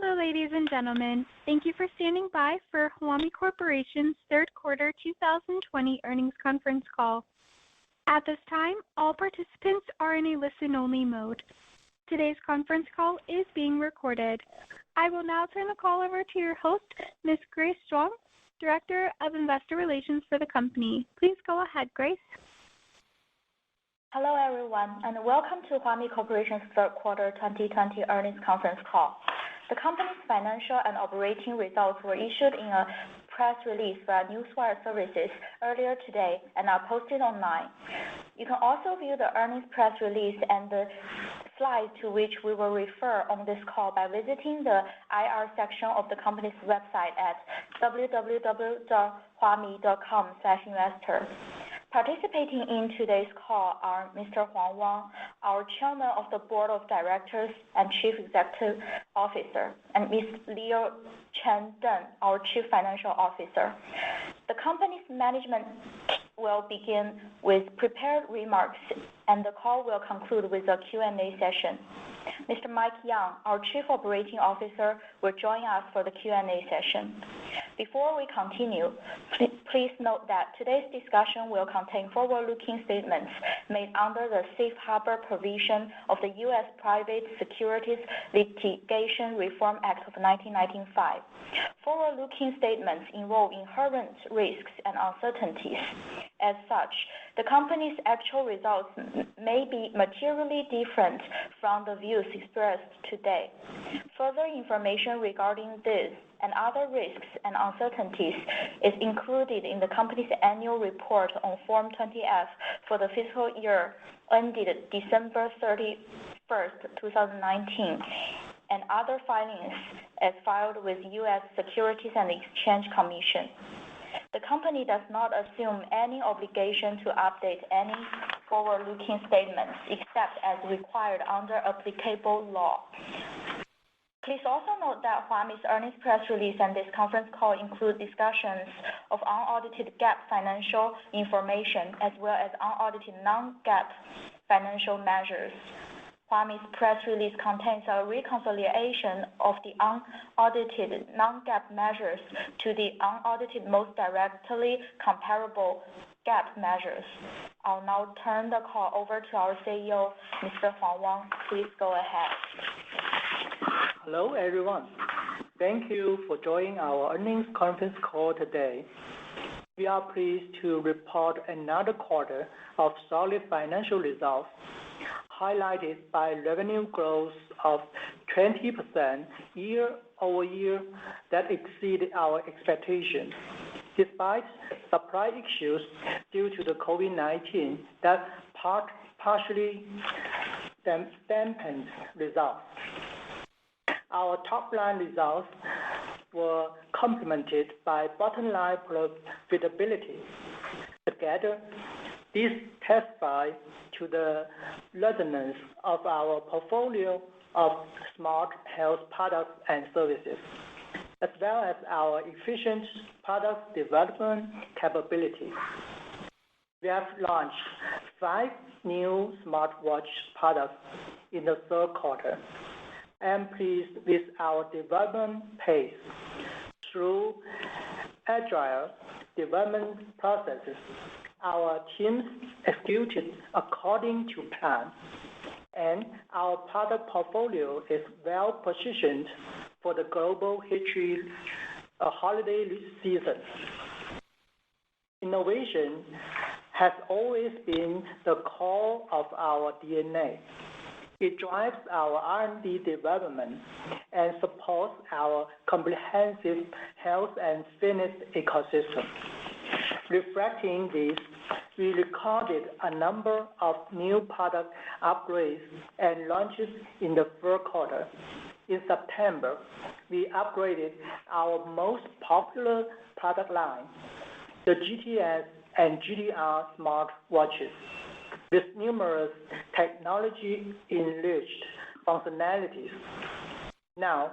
Hello, ladies and gentlemen. Thank you for standing by for Huami Corporation's third quarter 2020 earnings conference call. At this time, all participants are in a listen-only mode. Today's conference call is being recorded. I will now turn the call over to your host, Ms. Grace Zhuang, Director of Investor Relations for the company. Please go ahead, Grace. Hello, everyone, and welcome to Huami Corporation's third quarter 2020 earnings conference call. The company's financial and operating results were issued in a press release via Newswire services earlier today and are posted online. You can also view the earnings press release and the slides to which we will refer on this call by visiting the IR section of the company's website at www.huami.com/investor. Participating in today's call are Mr. Huang Wang, our Chairman of the Board of Directors and Chief Executive Officer, and Ms. Leo Chen Deng, our Chief Financial Officer. The company's management will begin with prepared remarks, and the call will conclude with a Q&A session. Mr. Mike Yang, our Chief Operating Officer, will join us for the Q&A session. Before we continue, please note that today's discussion will contain forward-looking statements made under the Safe Harbor provision of the U.S. Private Securities Litigation Reform Act of 1995. Forward-looking statements involve inherent risks and uncertainties. As such, the company's actual results may be materially different from the views expressed today. Further information regarding this and other risks and uncertainties is included in the company's annual report on Form 20-F for the fiscal year ended December 31st, 2019, and other filings as filed with U.S. Securities and Exchange Commission. The company does not assume any obligation to update any forward-looking statements except as required under applicable law. Please also note that Huami's earnings press release and this conference call include discussions of unaudited GAAP financial information as well as unaudited non-GAAP financial measures. Huami's press release contains a reconciliation of the unaudited non-GAAP measures to the unaudited most directly comparable GAAP measures. I'll now turn the call over to our CEO, Mr. Huang Wang. Please go ahead. Hello, everyone. Thank you for joining our earnings conference call today. We are pleased to report another quarter of solid financial results, highlighted by revenue growth of 20% year-over-year that exceeded our expectations, despite supply issues due to the COVID-19 that partially dampened results. Our top-line results were complemented by bottom-line profitability. Together, these testify to the resonance of our portfolio of smart health products and services, as well as our efficient product development capabilities. We have launched 5 new smartwatch products in the third quarter. I am pleased with our development pace. Through agile development processes, our teams executed according to plan, and our product portfolio is well positioned for the global holiday season. Innovation has always been the core of our DNA. It drives our R&D development and supports our comprehensive health and fitness ecosystem. Reflecting this, we recorded a number of new product upgrades and launches in the third quarter. In September, we upgraded our most popular product line, the GTS and GTR smartwatches, with numerous technology-enriched functionalities. Now,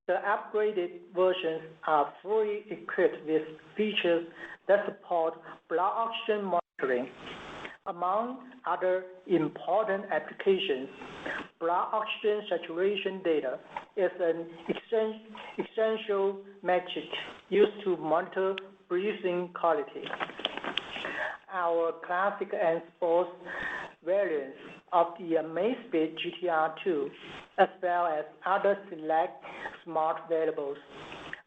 the upgraded versions are fully equipped with features that support blood oxygen monitoring, Among other important applications, blood oxygen saturation data is an essential metric used to monitor breathing quality. Our classic and sports variants of the Amazfit GTR2, as well as other select smart wearables,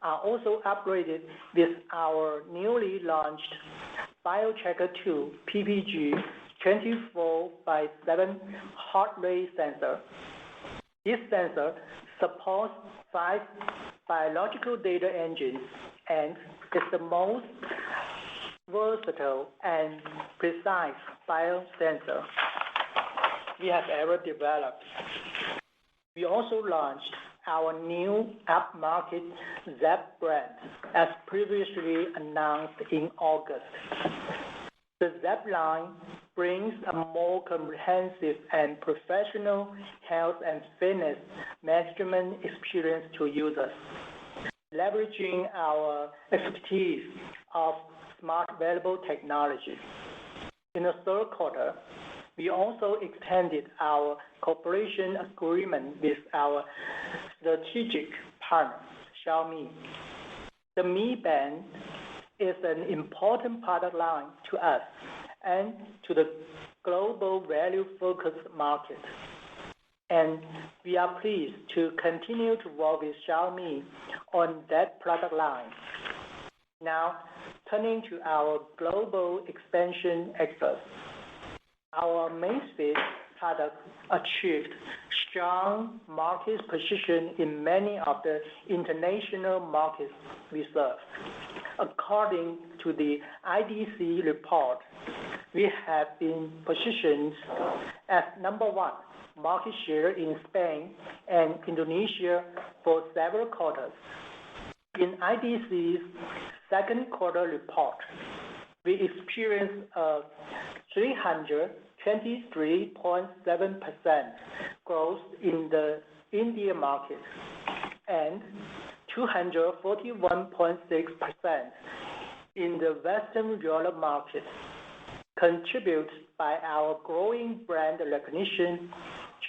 are also upgraded with our newly launched BioTracker 2 PPG 24/7 heart rate sensor. This sensor supports 5 biological data engines and is the most versatile and precise biosensor we have ever developed. We also launched our new upmarket Zepp brand, as previously announced in August. The Zepp line brings a more comprehensive and professional health and fitness management experience to users, leveraging our expertise of smart wearable technology. In the third quarter, we also extended our cooperation agreement with our strategic partner, Xiaomi. The Mi Band is an important product line to us and to the global value-focused market. And we are pleased to continue to work with Xiaomi on that product line. Now, turning to our global expansion efforts. Our Amazfit product achieved strong market position in many of the international markets we serve. According to the IDC report, we have been positioned as number 1 market share in Spain and Indonesia for several quarters. In IDC's second quarter report, we experienced a 323.7% growth in the India market and 241.6% in the Western Europe market, contributed by our growing brand recognition,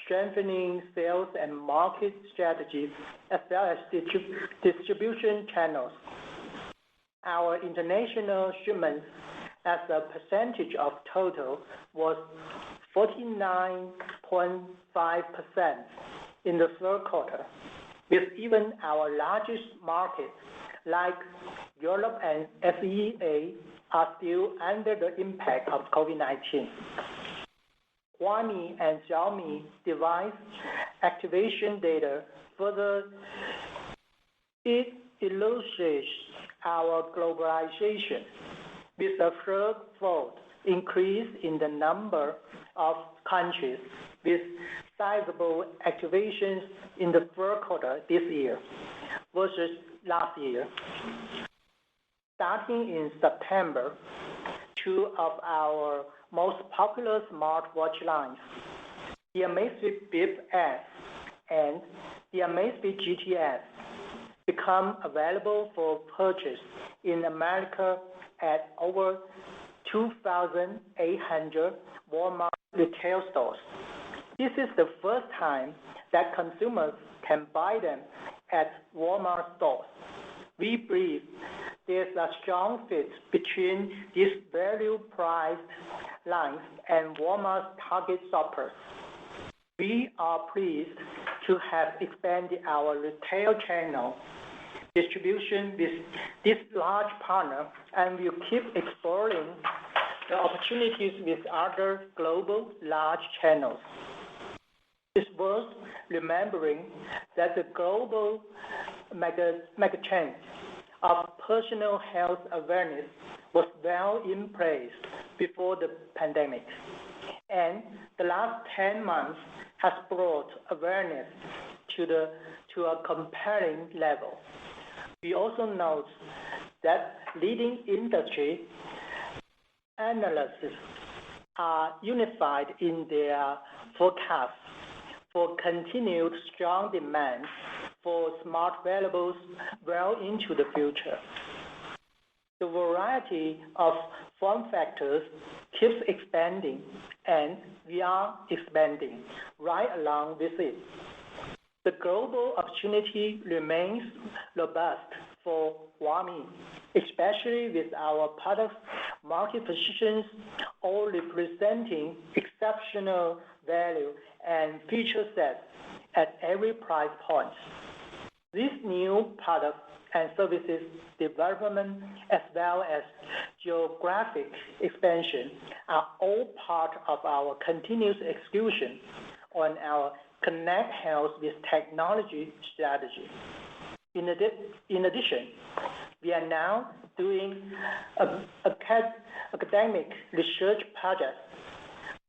strengthening sales and market strategies, as well as distribution channels. Our international shipments as a percentage of total was 49.5% in the third quarter, with even our largest markets like Europe and SEA are still under the impact of COVID-19. Huami and Xiaomi device activation data further illustrates our globalization, with a threefold increase in the number of countries with sizable activations in the third quarter this year versus last year. Starting in September, 2 of our most popular smartwatch lines, the Amazfit Bip S and the Amazfit GTS, become available for purchase in America at over 2,800 Walmart retail stores. This is the first time that consumers can buy them at Walmart stores. We believe there's a strong fit between these value-priced lines and Walmart's target shoppers. We are pleased to have expanded our retail channel distribution with this large partner, and we'll keep exploring the opportunities with other global large channels. It's worth remembering that the global megatrend of personal health awareness was well in place before the pandemic, and the last 10 months has brought awareness to a compelling level. We also note that leading industry analysts are unified in their forecasts for continued strong demand for smart wearables well into the future. The variety of form factors keeps expanding, and we are expanding right along with it. The global opportunity remains robust for Huami, especially with our product market positions all representing exceptional value and feature sets at every price point. These new products and services development as well as geographic expansion are all part of our continuous execution on our Connect Health with Technology strategy. In addition, we are now doing academic research projects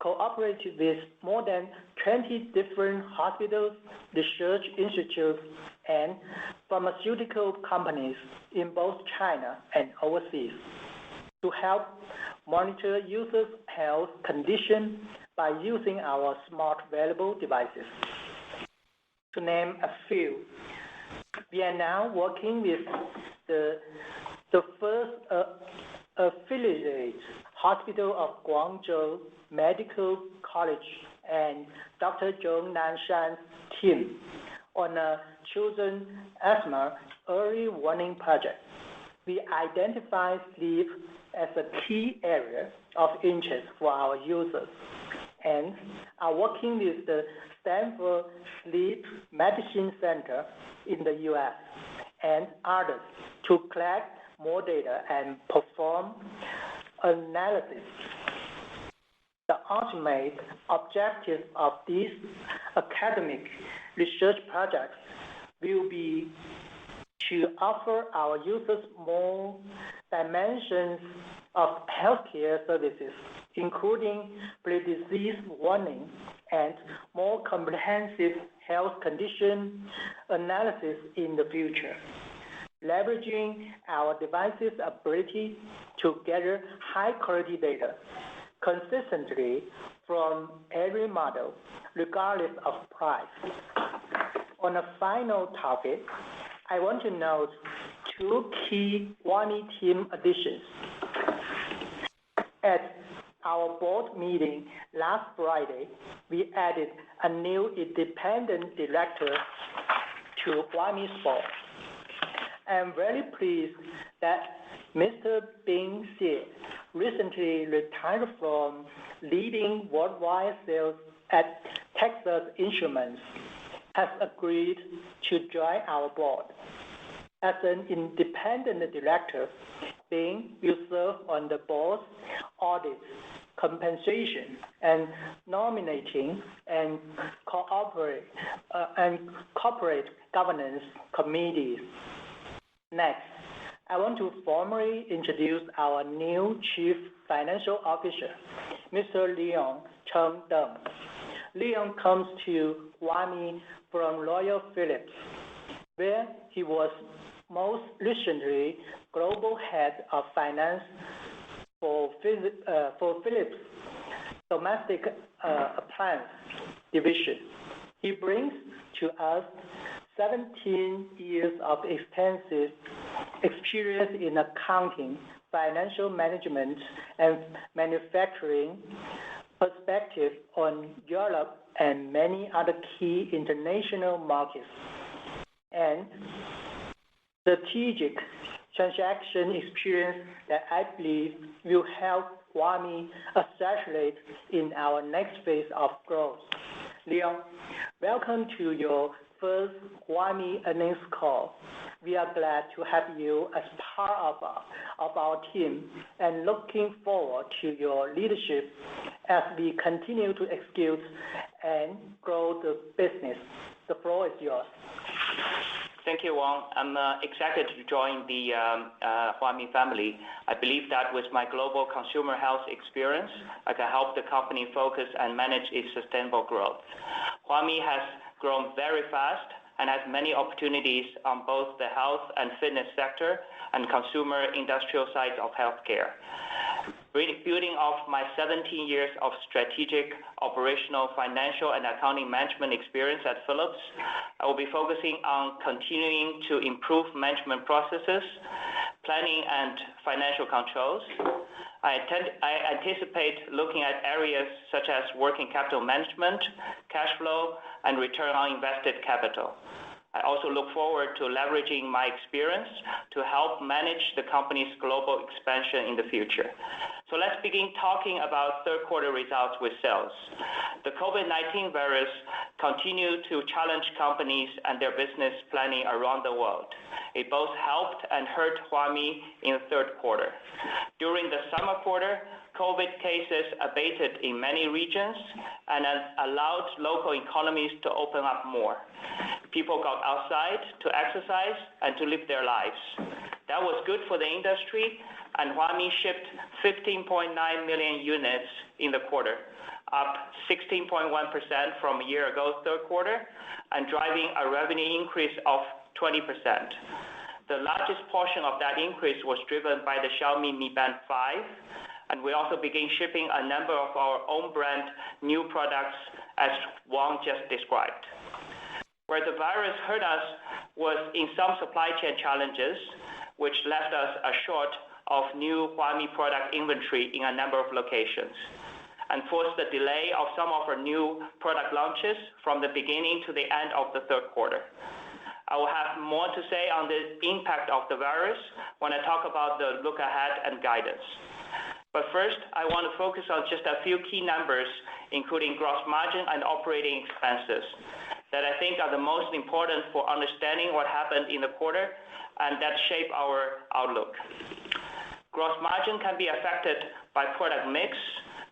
cooperated with more than 20 different hospitals, research institutes, and pharmaceutical companies in both China and overseas to help monitor users' health condition by using our smart wearable devices. To name a few, we are now working with the first affiliate hospital of Guangzhou Medical College and Dr. Zhong Nanshan's team on a children's asthma early warning project. We identify sleep as a key area of interest for our users and are working with the Stanford Sleep Medicine Center in the U.S. and others to collect more data and perform analysis. The ultimate objective of these academic research projects will be to offer our users more dimensions of healthcare services, including pre-disease warning and more comprehensive health condition analysis in the future, leveraging our devices' ability to gather high-quality data consistently from every model, regardless of price. On a final topic, I want to note two key Huami team additions. At our board meeting last Friday, we added a new independent director to Huami's board. I am very pleased that Mr. Bing Xie, recently retired from leading worldwide sales at Texas Instruments, has agreed to join our board. As an independent director, Bing will serve on the board's audit, compensation, and nominating and corporate governance committees. Next, I want to formally introduce our new Chief Financial Officer, Mr. Leon Cheng Deng. Leon comes to Huami from Royal Philips, where he was most recently Global Head of Finance for Philips' Domestic Appliance Division. He brings to us 17 years of extensive experience in accounting, financial management, and manufacturing perspective on Europe and many other key international markets, and strategic transaction experience that I believe will help Huami accelerate in our next phase of growth. Leon, welcome to your first Huami earnings call. We are glad to have you as part of our team and looking forward to your leadership as we continue to execute and grow the business. The floor is yours. Thank you, Wang. I'm excited to join the Huami family. I believe that with my global consumer health experience, I can help the company focus and manage its sustainable growth. Huami has grown very fast and has many opportunities on both the health and fitness sector and consumer industrial sides of healthcare. Building off my 17 years of strategic, operational, financial, and accounting management experience at Philips, I will be focusing on continuing to improve management processes, planning and financial controls. I anticipate looking at areas such as working capital management, cash flow, and return on invested capital. I also look forward to leveraging my experience to help manage the company's global expansion in the future. So let's begin talking about third quarter results with sales. The COVID-19 virus continued to challenge companies and their business planning around the world. It both helped and hurt Huami in the third quarter. During the summer quarter, COVID cases abated in many regions and allowed local economies to open up more. People got outside to exercise and to live their lives. That was good for the industry, and Huami shipped 15.9 million units in the quarter, up 16.1% from a year ago third quarter, and driving a revenue increase of 20%. The largest portion of that increase was driven by the Xiaomi Mi Band 5, and we also began shipping a number of our own brand new products, as Wang just described. Where the virus hurt us was in some supply chain challenges, which left us short of new Huami product inventory in a number of locations, and forced the delay of some of our new product launches from the beginning to the end of the third quarter. I will have more to say on the impact of the virus when I talk about the look ahead and guidance. But first, I want to focus on just a few key numbers, including gross margin and operating expenses, that I think are the most important for understanding what happened in the quarter and that shape our outlook. Gross margin can be affected by product mix,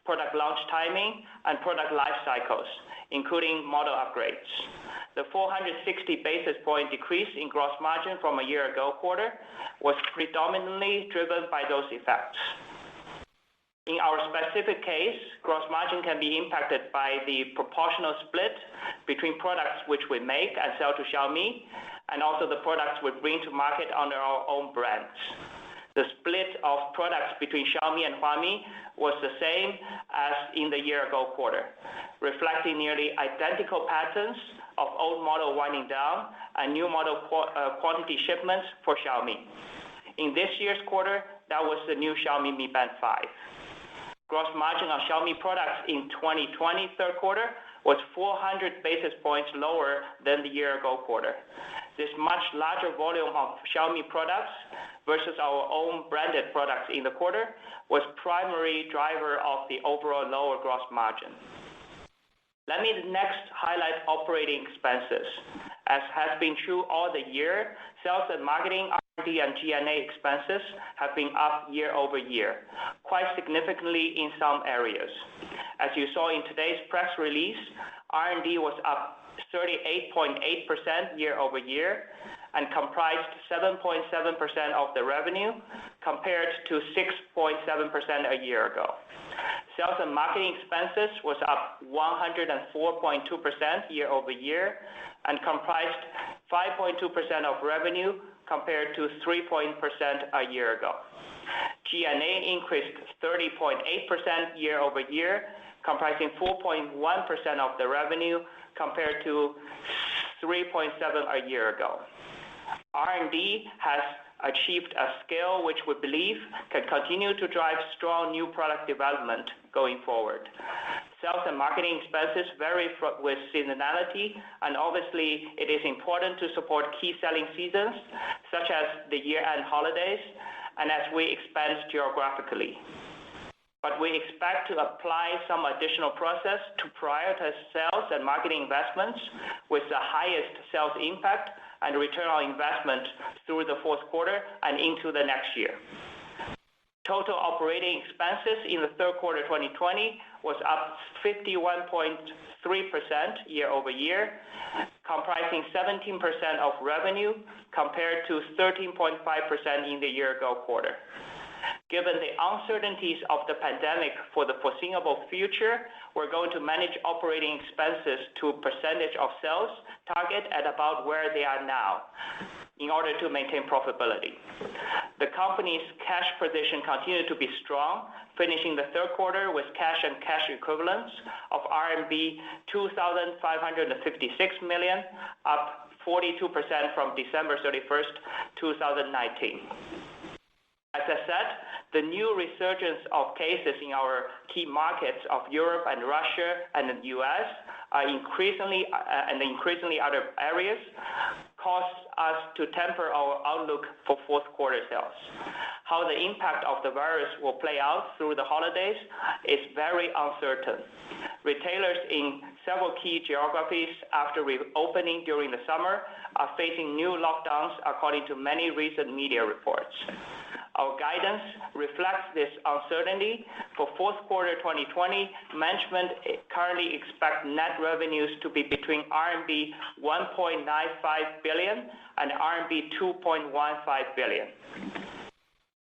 product launch timing, and product life cycles, including model upgrades. The 460 basis point decrease in gross margin from a year ago quarter was predominantly driven by those effects. In our specific case, gross margin can be impacted by the proportional split between products which we make and sell to Xiaomi, and also the products we bring to market under our own brands. The split of products between Xiaomi and Huami was the same as in the year-ago quarter, reflecting nearly identical patterns of old model winding down and new model quantity shipments for Xiaomi. In this year's quarter, that was the new Xiaomi Mi Band 5. Gross margin on Xiaomi products in 2020 third quarter was 400 basis points lower than the year-ago quarter. This much larger volume of Xiaomi products versus our own branded products in the quarter was primary driver of the overall lower gross margin. Let me next highlight operating expenses. As has been true all the year, sales and marketing, R&D, and G&A expenses have been up year over year, quite significantly in some areas. As you saw in today's press release, R&D was up 38.8% year over year and comprised 7.7% of the revenue compared to 6.7% a year ago. Sales and marketing expenses was up 104.2% year over year and comprised 5.2% of revenue compared to 3% a year ago. G&A increased 30.8% year over year, comprising 4.1% of the revenue compared to 3.7% a year ago. R&D has achieved a scale which we believe can continue to drive strong new product development going forward. Sales and marketing expenses vary with seasonality, and obviously it is important to support key selling seasons, such as the year-end holidays, and as we expand geographically. But we expect to apply some additional process to prioritize sales and marketing investments with the highest sales impact and return on investment through the fourth quarter and into the next year. Total operating expenses in the third quarter 2020 was up 51.3% year over year, comprising 17% of revenue compared to 13.5% in the year-ago quarter. Given the uncertainties of the pandemic for the foreseeable future, we're going to manage operating expenses to percentage of sales target at about where they are now in order to maintain profitability. The company's cash position continued to be strong, finishing the third quarter with cash and cash equivalents of RMB 2,556 million, up 42% from December 31st, 2019. As I said, the new resurgence of cases in our key markets of Europe and Russia and the US are increasingly other areas cause us to temper our outlook for fourth quarter sales. How the impact of the virus will play out through the holidays is very uncertain. Retailers in several key geographies after reopening during the summer are facing new lockdowns according to many recent media reports. Our guidance reflects this uncertainty. For fourth quarter 2020, management currently expects net revenues to be between RMB 1.95 billion and RMB 2.15 billion.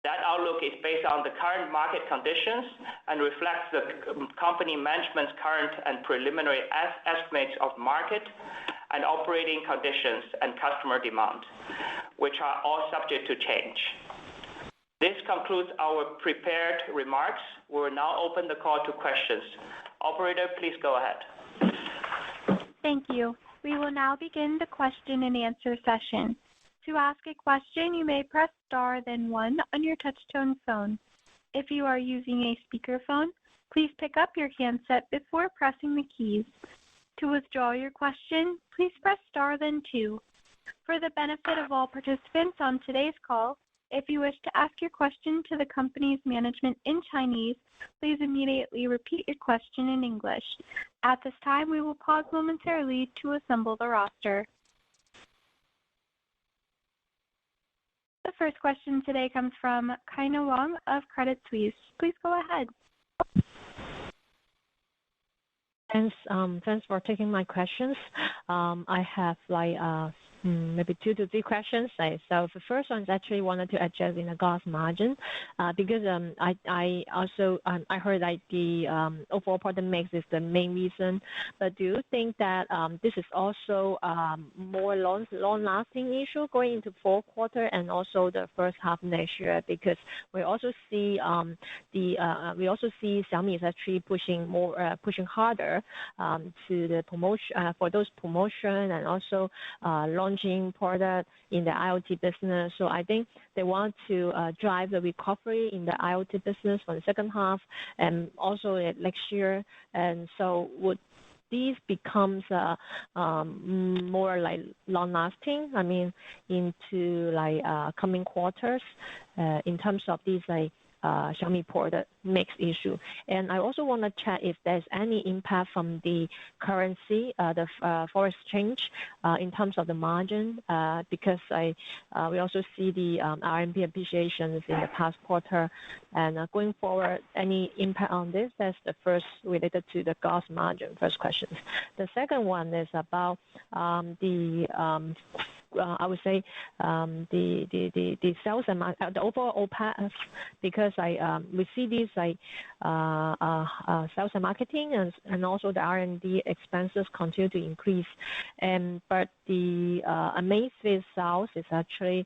That outlook is based on the current market conditions and reflects the company management's current and preliminary estimates of market and operating conditions and customer demand, which are all subject to change. This concludes our prepared remarks. We will now open the call to questions. Operator, please go ahead. Thank you. We will now begin the question and answer session. To ask a question, you may press star then one on your touch-tone phone. If you are using a speakerphone, please pick up your handset before pressing the keys. To withdraw your question, please press star then two. For the benefit of all participants on today's call, if you wish to ask your question to the company's management in Chinese, please immediately repeat your question in English. At this time, we will pause momentarily to assemble the roster. The first question today comes from Kaina Wang of Credit Suisse. Please go ahead. Thanks for taking my questions. I have maybe 2 to 3 questions. So the first one is actually wanted to address in the gross margin because I heard like the overall product mix is the main reason. But do you think that this is also more long-lasting issue going into fourth quarter and also the first half next year? Because we also see Xiaomi is actually pushing harder to the promotion for those promotion and also launching product in the IoT business. So I think they want to drive the recovery in the IoT business for the second half and also next year. And so would these becomes more like long-lasting? I mean, into like coming quarters in terms of these like Xiaomi product mix issue. And I also want to check if there's any impact from the currency, the foreign exchange in terms of the margin, because we also see the RMB appreciations in the past quarter. And going forward, any impact on this? That's the first related to the gross margin, first question. The second one is about I would say the sales and the overall OPEX, because we see these like sales and marketing and also the R&D expenses continue to increase, but the Amazfit sales is actually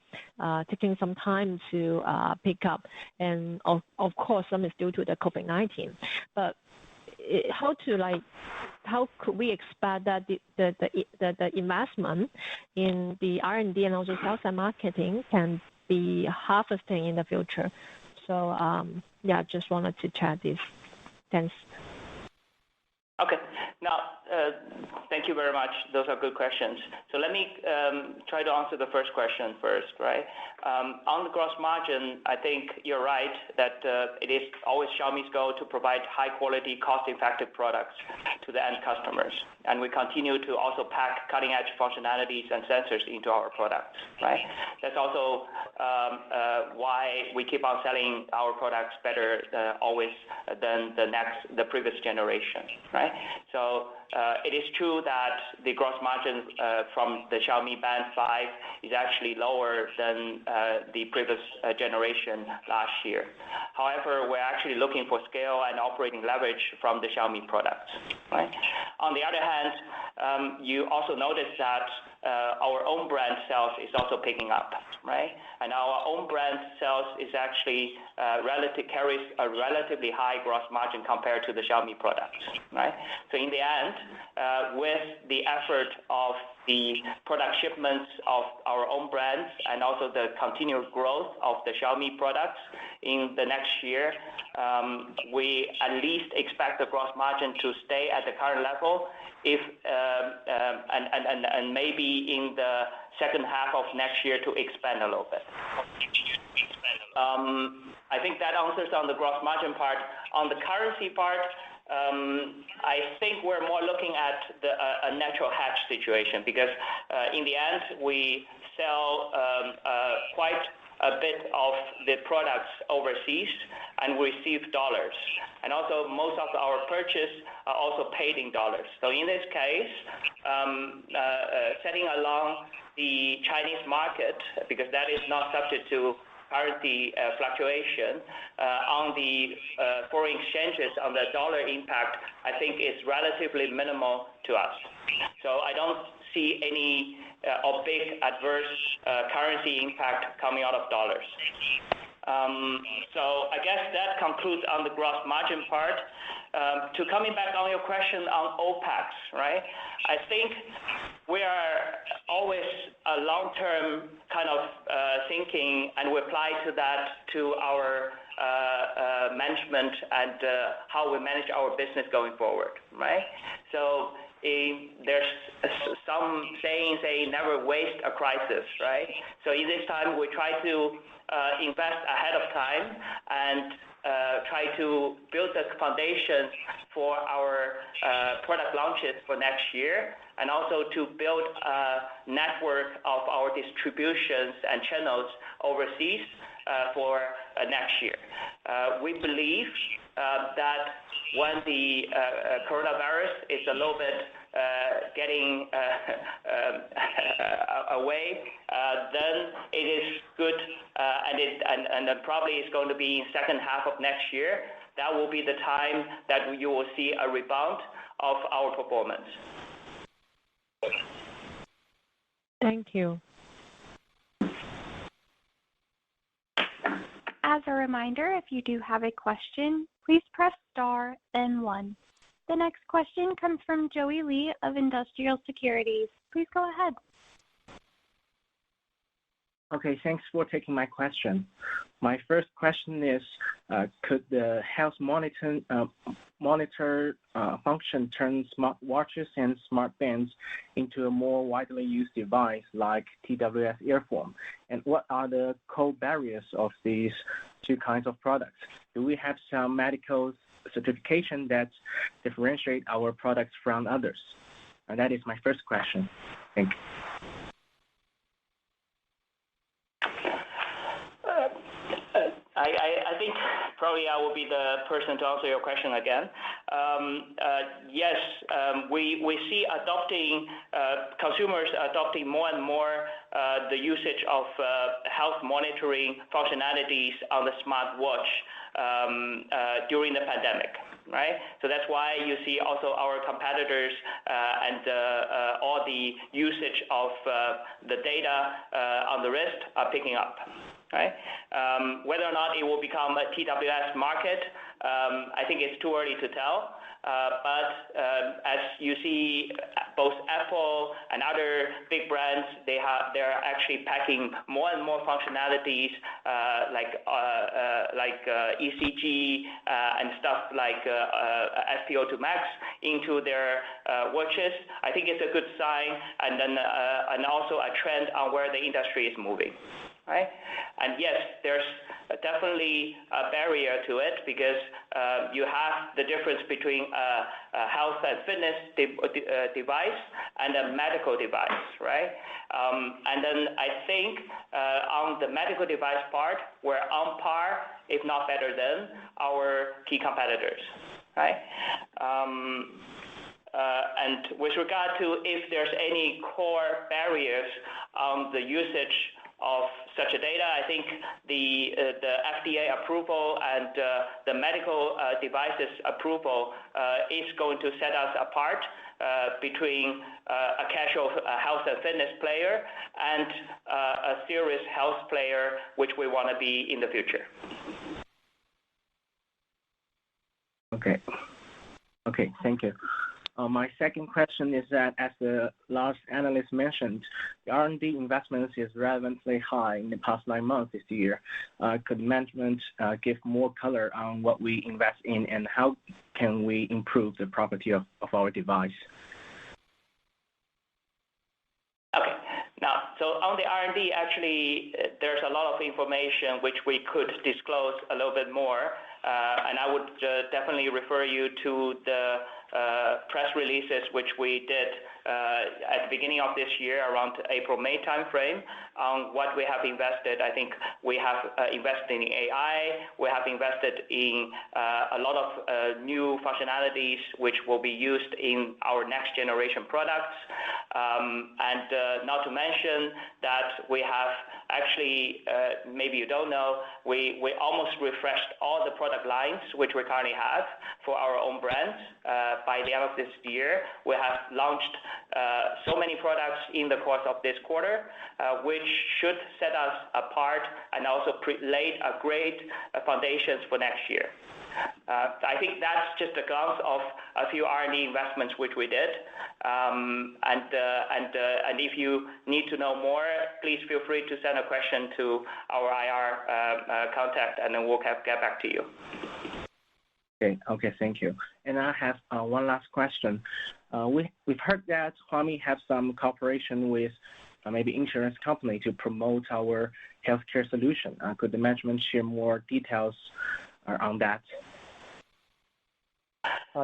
taking some time to pick up, and of course some is due to the COVID-19. But how could we expect that the investment in the R&D and also sales and marketing can be harvesting in the future? So just wanted to chat this. Thanks. Okay. Now, thank you very much. Those are good questions. So let me try to answer the first question first, right? On the gross margin, I think you're right that it is always Xiaomi's goal to provide high quality, cost-effective products to the end customers. And we continue to also pack cutting-edge functionalities and sensors into our products, right? That's also why we keep on selling our products better always than the previous generation, right? So it is true that the gross margin from the Xiaomi Band 5 is actually lower than the previous generation last year. However, we're actually looking for scale and operating leverage from the Xiaomi products, right? On the other hand, you also notice that our own brand sales is also picking up, right? And our own brand sales is actually carries a relatively high gross margin compared to the Xiaomi products, right? So in the end, with the effort of the product shipments of our own brands and also the continued growth of the Xiaomi products in the next year, we at least expect the gross margin to stay at the current level, and maybe in the second half of next year to expand a little bit. I think that answers on the gross margin part. On the currency part, I think we're more looking at a natural hedge situation because in the end we sell quite a bit of the products overseas and receive dollars. And also most of our purchase are also paid in dollars. So in this case, setting along the Chinese market, because that is not subject to currency fluctuation, on the foreign exchanges on the dollar impact, I think is relatively minimal to us. So I don't see any big adverse currency impact coming out of dollars. So I guess that concludes on the gross margin part. To coming back on your question on OPEX, right? I think we are always a long-term kind of thinking, and we apply to that to our management and how we manage our business going forward, right? So there's some saying never waste a crisis, right? So in this time we try to invest ahead of time and try to build the foundation for our product launches for next year, and also to build a network of our distributions and channels overseas for next year. We believe that when the coronavirus is a little bit getting away, then it is good, and probably it's going to be in second half of next year. That will be the time that you will see a rebound of our performance. Thank you. As a reminder, if you do have a question, please press star, then 1. The next question comes from Joey Lee of Industrial Securities. Please go ahead. Okay, thanks for taking my question. My first question is, could the health monitor function turn smartwatches and smartbands into a more widely used device like TWS earphone? And what are the core barriers of these two kinds of products? Do we have some medical certification that differentiate our products from others? And that is my first question. Thank you. I think probably I will be the person to answer your question again. Yes, we see consumers adopting more and more the usage of health monitoring functionalities on the smartwatch during the pandemic, right? So that's why you see also our competitors and all the usage of the data on the wrist are picking up. Right? Whether or not it will become a TWS market, I think it's too early to tell. But as you see, both Apple and other big brands, they're actually packing more and more functionalities like ECG and stuff like SpO2 Max into their watches. I think it's a good sign, and also a trend on where the industry is moving. Right? And yes, there's definitely a barrier to it because you have the difference between a health and fitness device and a medical device, right? And then I think on the medical device part, we're on par, if not better than our key competitors, right? And with regard to if there's any core barriers on the usage of such a data. I think the FDA approval and the medical devices approval is going to set us apart between a casual health and fitness player and a serious health player, which we want to be in the future. Okay, thank you. My second question is that, as the last analyst mentioned, the R&D investments is relevantly high in the past 9 months this year. Could management give more color on what we invest in and how can we improve the property of our device? Okay. Now, so on the R&D, actually, there's a lot of information which we could disclose a little bit more, and I would definitely refer you to the press releases which we did at the beginning of this year, around April-May timeframe, on what we have invested. I think we have invested in AI. We have invested in a lot of new functionalities which will be used in our next generation products. And not to mention that we have actually, maybe you don't know, we almost refreshed all the product lines which we currently have for our own brands. By the end of this year, we have launched so many products in the course of this quarter, which should set us apart and also laid a great foundations for next year. I think that's just a glance of a few R&D investments which we did. And if you need to know more, please feel free to send a question to our IR contact, and then we'll get back to you. Okay, thank you. And I have one last question. We've heard that Huami have some cooperation with maybe insurance company to promote our healthcare solution. Could the management share more details on that?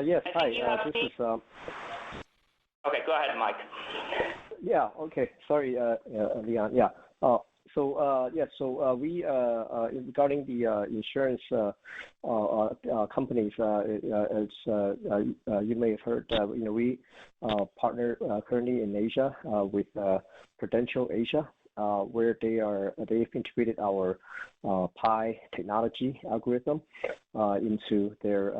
Yes. Hi. This is. Okay, go ahead, Mike. Yeah. Okay. Sorry, Leon. Yeah. So we regarding the insurance companies, as you may have heard, we partner currently in Asia with Prudential Asia, where they've integrated our Pi technology algorithm into their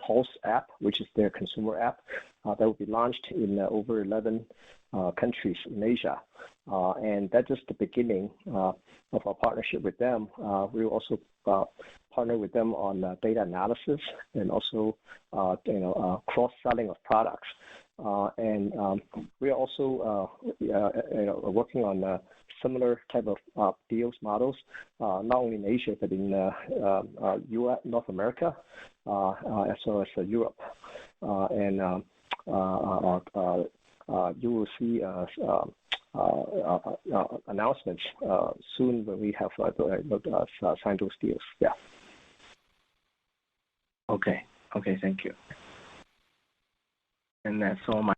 Pulse app, which is their consumer app that will be launched in over 11 countries in Asia. And that's just the beginning of our partnership with them. We will also partner with them on data analysis and also cross-selling of products. And we are also working on similar type of deals models, not only in Asia but in US, North America, as well as Europe. And you will see announcements soon when we have signed those deals. Yeah. Okay, thank you. And that's all my.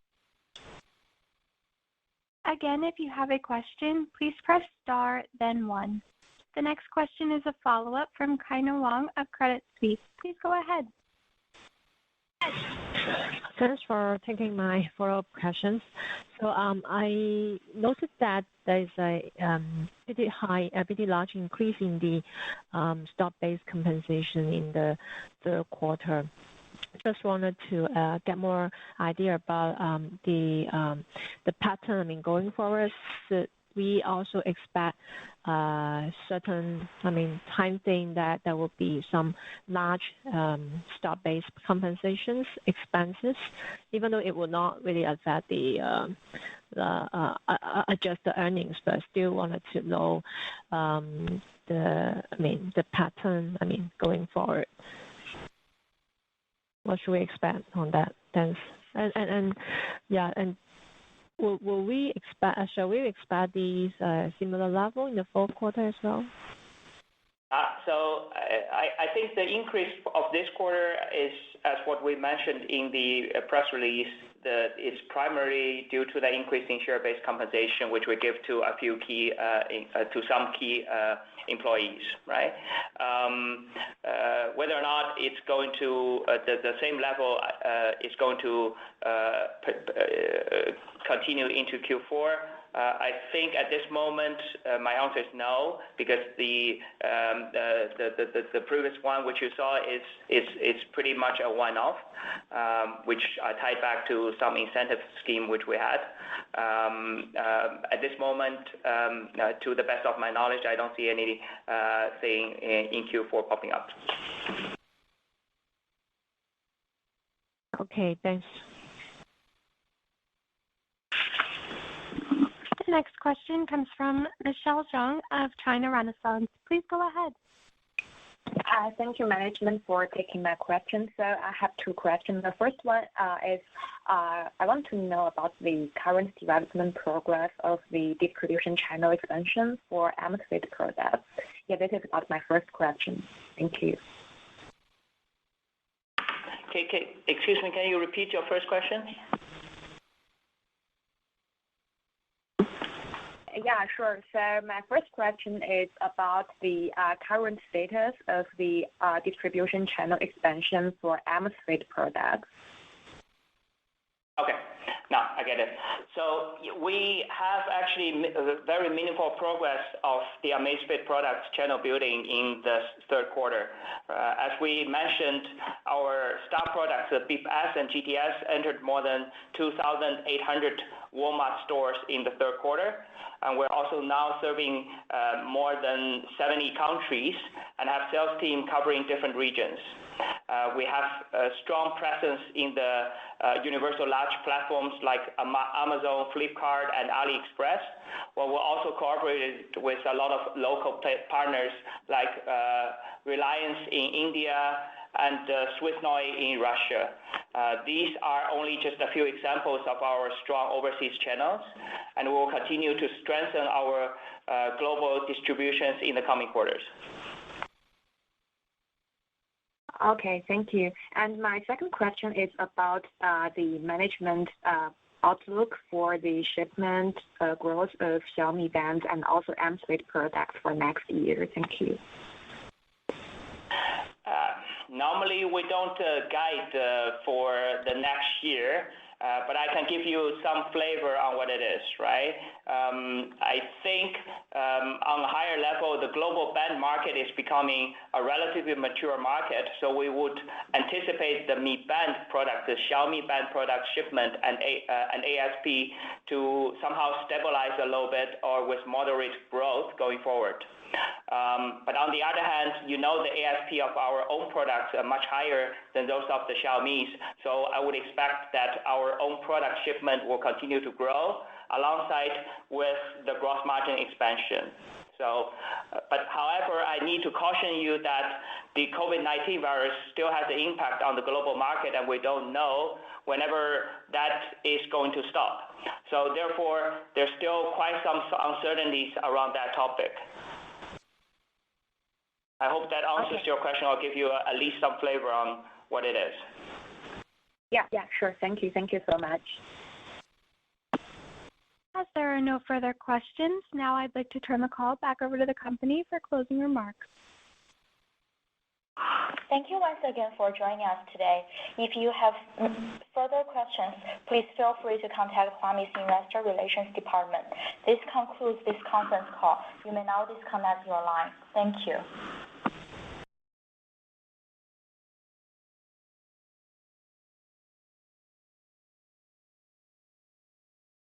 Again, if you have a question, please press star, then 1. The next question is a follow-up from Kaina Wong of Credit Suisse. Please go ahead. Thanks for taking my follow-up questions. So I noticed that there is a pretty large increase in the stock-based compensation in the third quarter. Just wanted to get more idea about the pattern. Going forward, should we also expect certain, time frame that there will be some large stock-based compensations expenses, even though it will not really affect the adjusted earnings, but still wanted to know the pattern. Going forward. What should we expect on that? Thanks. And will we expect? Shall we expect these similar level in the fourth quarter as well? So I think the increase of this quarter is, as what we mentioned in the press release, it's primarily due to the increase in share-based compensation, which we give to a few key, to some key employees, right? Whether or not it's going to the same level is going to continue into Q4, I think at this moment, my answer is no, because the previous one which you saw is pretty much a one-off, which I tied back to some incentive scheme which we had. At this moment, to the best of my knowledge, I don't see anything in Q4 popping up. Okay, thanks. The next question comes from Michelle Zhang of China Renaissance. Please go ahead. Thank you, management, for taking my question. So I have two questions. The first one is I want to know about the current development progress of the distribution channel expansion for Amstrad products. Yeah, this is about my first question. Thank you. Okay, excuse me, can you repeat your first question? Yeah, sure. So my first question is about the current status of the distribution channel expansion for Amstrad products. Okay, now I get it. So we have actually very meaningful progress of the Amazfit products channel building in the third quarter. As we mentioned, our star products, the Beep S and GTS, entered more than 2,800 Walmart stores in the third quarter. And we're also now serving more than 70 countries and have sales team covering different regions. We have a strong presence in the universal large platforms like Amazon, Flipkart, and AliExpress, where we're also cooperated with a lot of local partners like Reliance in India and Swissnoi in Russia. These are only just a few examples of our strong overseas channels, and we will continue to strengthen our global distributions in the coming quarters. Okay, thank you. And my second question is about the management outlook for the shipment growth of Xiaomi bands and also Amstrad products for next year. Thank you. Normally, we don't guide for the next year, but I can give you some flavor on what it is, right? I think on a higher level, the global band market is becoming a relatively mature market, so we would anticipate the Mi Band product, the Xiaomi band product shipment and ASP to somehow stabilize a little bit or with moderate growth going forward. But on the other hand, the ASP of our own products are much higher than those of the Xiaomi's. So I would expect that our own product shipment will continue to grow alongside with the gross margin expansion. So, but however, I need to caution you that the COVID-19 virus still has an impact on the global market, and we don't know whenever that is going to stop. So therefore, there's still quite some uncertainties around that topic. I hope that answers your question. I'll give you at least some flavor on what it is. Yeah, sure. Thank you. Thank you so much. As there are no further questions, now I'd like to turn the call back over to the company for closing remarks. Thank you once again for joining us today. If you have further questions, please feel free to contact Huami's Investor Relations Department. This concludes this conference call. You may now disconnect your line. Thank you.